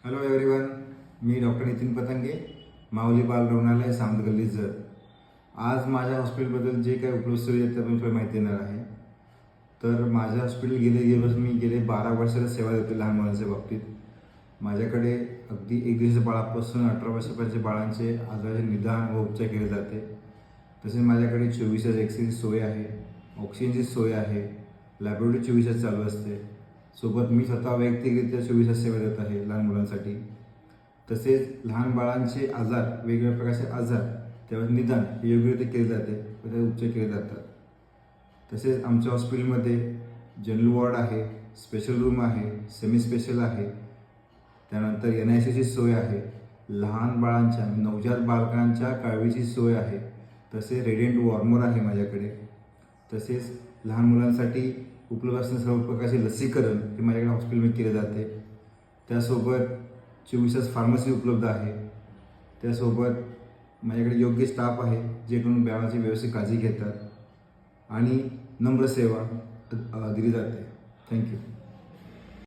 Hello everyone, मी doctor Nitin Patange, माऊली बाल रुग्णालय, सावंत गल्ली, जत. आज माझ्या हॉस्पिटलबद्दल जे काही उपलब्ध सुविधा आहेत त्याबद्दल माहिती देणार आहे. तर माझ्या हॉस्पिटल गेले 12 वर्षाला सेवा देतो लहान मुलांच्या बाबतीत. माझ्याकडे अगदी 1 दिवसाच्या बाळापासून 18 वर्षापर्यंतच्या बाळांचे आजाराचे निदान व उपचार केले जाते. तसेच माझ्याकडे 24 तास एक्सरेची सोय आहे, ऑक्सिजनची सोय आहे, लॅबोरेटरी 24 तास चालू असते. सोबत मी स्वतः वैयक्तिकरित्या 24 तास सेवा देत आहे लहान मुलांसाठी. तसेच लहान बाळांचे आजार, वेगवेगळ्या प्रकारचे आजार, त्यावर निदान हे योग्यरित्या केले जाते व त्याचे उपचार केले जातात. तसेच आमच्या हॉस्पिटलमध्ये जनरल वॉर्ड आहे, स्पेशल रूम आहे, सेमी स्पेशल आहे, त्यानंतर NICUची सोय आहे, लहान बाळांच्या नवजात बालकांच्या काळजीची सोय आहे. तसेच रेडियंट वॉर्मर आहे माझ्याकडे. तसेच लहान मुलांसाठी उपलब्ध असणारे सर्व प्रकारचे लसीकरण हे माझ्याकडे हॉस्पिटलमध्ये केले जाते. त्यासोबत 24 तास फार्मसी उपलब्ध आहे. त्यासोबत माझ्याकडे योग्य स्टाफ आहे जे करून बाळाची व्यवस्थित काळजी घेतात आणि नम्र सेवा दिली जाते. थँक्यू.